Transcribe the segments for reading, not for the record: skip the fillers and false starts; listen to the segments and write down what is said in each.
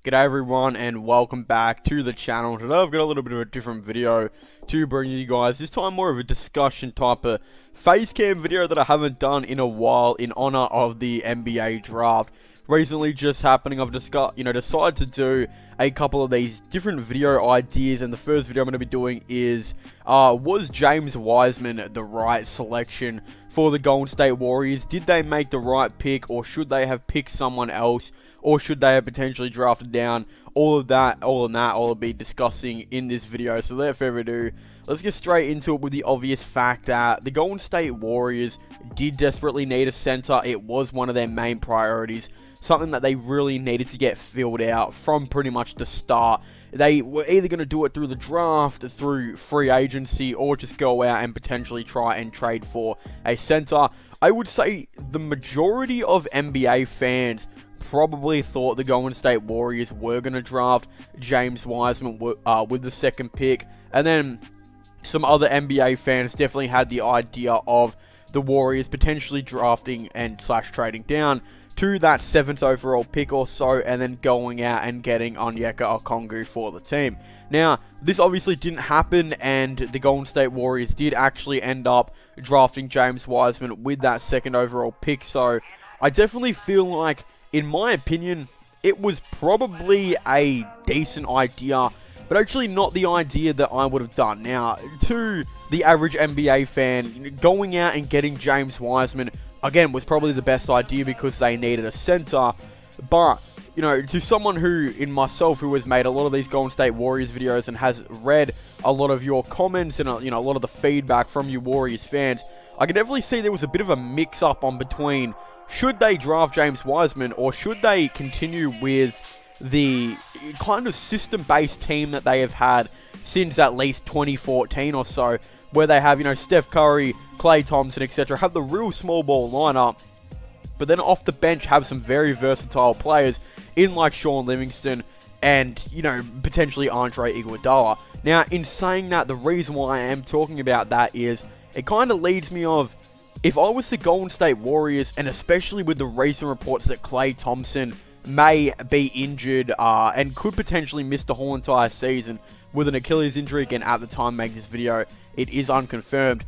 G'day everyone and welcome back to the channel. Today I've got a little bit of a different video to bring you guys. This time more of a discussion type of face cam video that I haven't done in a while in honor of the NBA draft. Recently just happening, I've decided to do a couple of these different video ideas, and the first video I'm going to be doing is was James Wiseman the right selection for the Golden State Warriors? Did they make the right pick, or should they have picked someone else? Or should they have potentially drafted down? All I'll be discussing in this video. So without further ado, let's get straight into it with the obvious fact that the Golden State Warriors did desperately need a center. It was one of their main priorities. Something that they really needed to get filled out from pretty much the start. They were either going to do it through the draft, through free agency, or just go out and potentially try and trade for a center. I would say the majority of NBA fans probably thought the Golden State Warriors were going to draft James Wiseman with the second pick. And then some other NBA fans definitely had the idea of the Warriors potentially drafting and / trading down to that 7th overall pick or so, and then going out and getting Onyeka Okongwu for the team. Now, this obviously didn't happen, and the Golden State Warriors did actually end up drafting James Wiseman with that 2nd overall pick. So I definitely feel like, in my opinion, it was probably a decent idea, but actually not the idea that I would have done. Now, to the average NBA fan, going out and getting James Wiseman, again, was probably the best idea because they needed a center. But, to someone who, in myself, who has made a lot of these Golden State Warriors videos and has read a lot of your comments and, a lot of the feedback from you Warriors fans, I can definitely see there was a bit of a mix-up on between should they draft James Wiseman, or should they continue with the kind of system-based team that they have had since at least 2014 or so, where they have, Steph Curry, Klay Thompson, etc., have the real small ball lineup, but then off the bench have some very versatile players in like Sean Livingston and, potentially Andre Iguodala. Now, in saying that, the reason why I am talking about that is it kind of leads me of, if I was the Golden State Warriors, and especially with the recent reports that Klay Thompson may be injured and could potentially miss the whole entire season with an Achilles injury, again, at the time making this video, it is unconfirmed,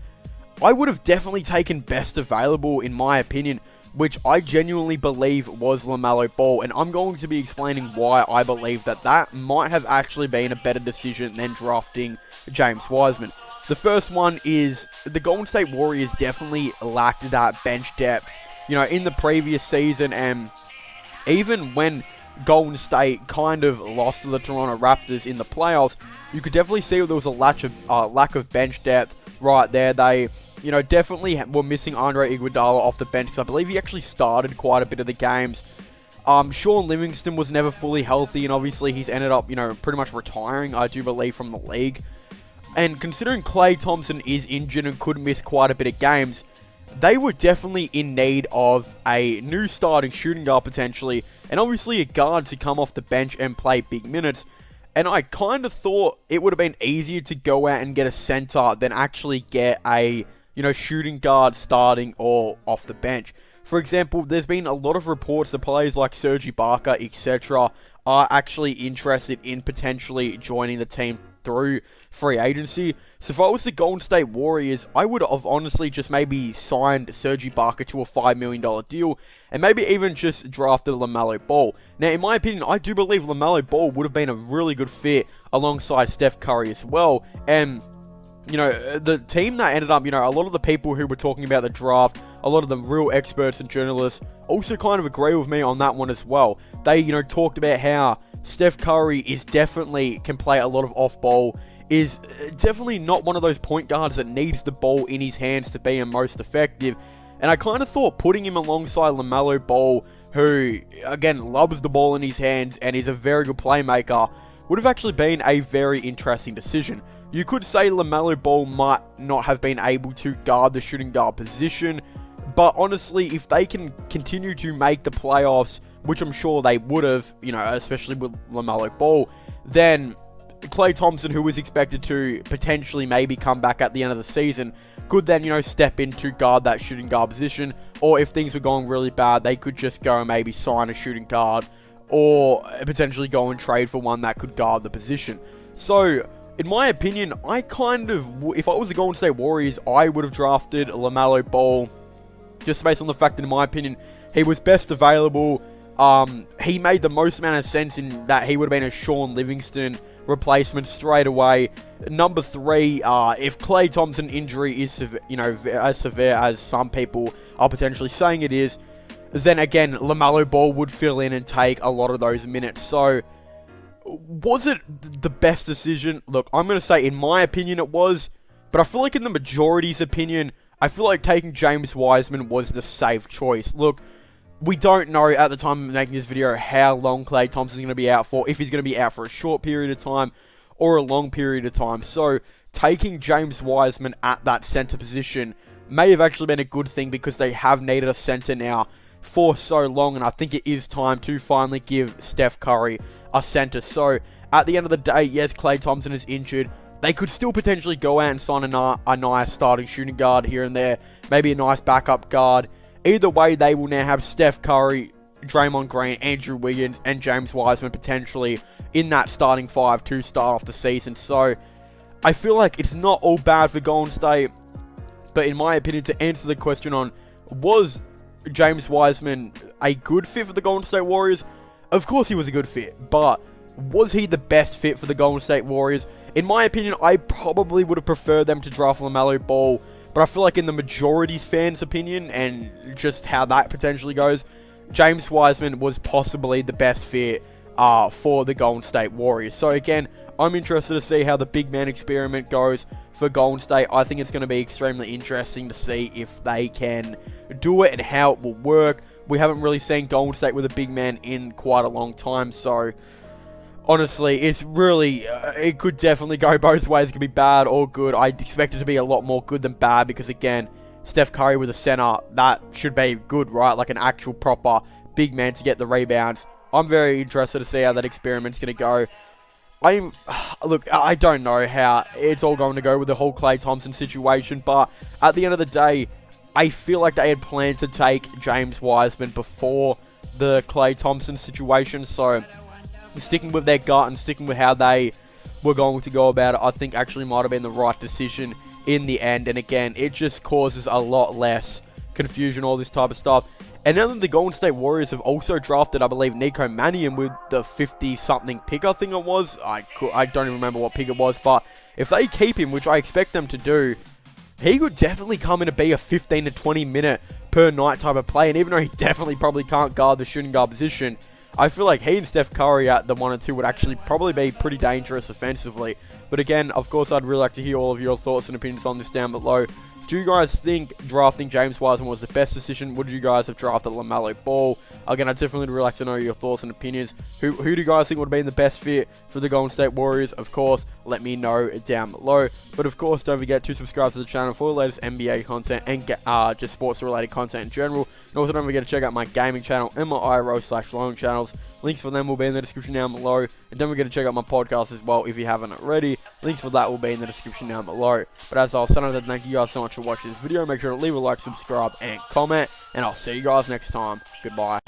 I would have definitely taken best available, in my opinion, which I genuinely believe was LaMelo Ball, and I'm going to be explaining why I believe that might have actually been a better decision than drafting James Wiseman. The first one is the Golden State Warriors definitely lacked that bench depth, in the previous season, and even when Golden State kind of lost to the Toronto Raptors in the playoffs, you could definitely see there was a lack of bench depth right there. They, definitely were missing Andre Iguodala off the bench, because I believe he actually started quite a bit of the games. Sean Livingston was never fully healthy, and obviously he's ended up, pretty much retiring, I do believe, from the league. And considering Klay Thompson is injured and could miss quite a bit of games, they were definitely in need of a new starting shooting guard potentially, and obviously a guard to come off the bench and play big minutes. And I kind of thought it would have been easier to go out and get a center than actually get a, shooting guard starting or off the bench. For example, there's been a lot of reports that players like Serge Ibaka, etc., are actually interested in potentially joining the team through free agency. So if I was the Golden State Warriors, I would have honestly just maybe signed Serge Ibaka to a $5 million deal, and maybe even just drafted LaMelo Ball. Now, in my opinion, I do believe LaMelo Ball would have been a really good fit alongside Steph Curry as well. And the team that ended up, a lot of the people who were talking about the draft, a lot of the real experts and journalists also kind of agree with me on that one as well. They, talked about how Steph Curry is definitely can play a lot of off-ball, is definitely not one of those point guards that needs the ball in his hands to be most effective. And I kind of thought putting him alongside LaMelo Ball, who, again, loves the ball in his hands and is a very good playmaker, would have actually been a very interesting decision. You could say LaMelo Ball might not have been able to guard the shooting guard position, but honestly, if they can continue to make the playoffs, which I'm sure they would have, especially with LaMelo Ball, then Klay Thompson, who was expected to potentially maybe come back at the end of the season, could then, step in to guard that shooting guard position. Or if things were going really bad, they could just go and maybe sign a shooting guard or potentially go and trade for one that could guard the position. So, in my opinion, if I was the Golden State Warriors, I would have drafted LaMelo Ball, just based on the fact that, in my opinion, he was best available. He made the most amount of sense in that he would have been a Sean Livingston replacement straight away. Number 3, if Klay Thompson injury is as severe as some people are potentially saying it is, then again, LaMelo Ball would fill in and take a lot of those minutes. So, was it the best decision? Look, I'm going to say, in my opinion, it was. But I feel like in the majority's opinion, I feel like taking James Wiseman was the safe choice. Look, we don't know at the time of making this video how long Klay Thompson's going to be out for. If he's going to be out for a short period of time or a long period of time. So, taking James Wiseman at that center position may have actually been a good thing, because they have needed a center now for so long, and I think it is time to finally give Steph Curry a center. So, at the end of the day, yes, Klay Thompson is injured. They could still potentially go out and sign a nice starting shooting guard here and there, maybe a nice backup guard. Either way, they will now have Steph Curry, Draymond Green, Andrew Wiggins, and James Wiseman potentially in that starting 5 to start off the season. So, I feel like it's not all bad for Golden State, but in my opinion, to answer the question on, was James Wiseman a good fit for the Golden State Warriors? Of course he was a good fit, but was he the best fit for the Golden State Warriors? In my opinion, I probably would have preferred them to draft LaMelo Ball, but I feel like in the majority's fans' opinion, and just how that potentially goes, James Wiseman was possibly the best fit for the Golden State Warriors. So again, I'm interested to see how the big man experiment goes for Golden State. I think it's going to be extremely interesting to see if they can do it and how it will work. We haven't really seen Golden State with a big man in quite a long time, so honestly, it's really, it could definitely go both ways. It could be bad or good. I expect it to be a lot more good than bad, because again, Steph Curry with a center, that should be good, right? Like an actual proper big man to get the rebounds. I'm very interested to see how that experiment's going to go. Look, I don't know how it's all going to go with the whole Klay Thompson situation, but at the end of the day, I feel like they had planned to take James Wiseman before the Klay Thompson situation, so sticking with their gut and sticking with how they were going to go about it, I think actually might have been the right decision in the end. And again, it just causes a lot less confusion, all this type of stuff. And now that the Golden State Warriors have also drafted, I believe, Nico Mannion with the 50-something pick, I think it was. I don't even remember what pick it was, but if they keep him, which I expect them to do, he could definitely come in to be a 15 to 20 minute per night type of play. And even though he definitely probably can't guard the shooting guard position, I feel like he and Steph Curry at the 1 and 2 would actually probably be pretty dangerous offensively. But again, of course, I'd really like to hear all of your thoughts and opinions on this down below. Do you guys think drafting James Wiseman was the best decision? Would you guys have drafted LaMelo Ball? Again, I'd definitely really like to know your thoughts and opinions. Who do you guys think would have been the best fit for the Golden State Warriors? Of course, let me know down below. But of course, don't forget to subscribe to the channel for the latest NBA content and just sports-related content in general. And also don't forget to check out my gaming channel and my IRO/Long channels. Links for them will be in the description down below. And don't forget to check out my podcast as well if you haven't already. Links for that will be in the description down below. But as I was saying, thank you guys so much for watching this video. Make sure to leave a like, subscribe, and comment. And I'll see you guys next time. Goodbye.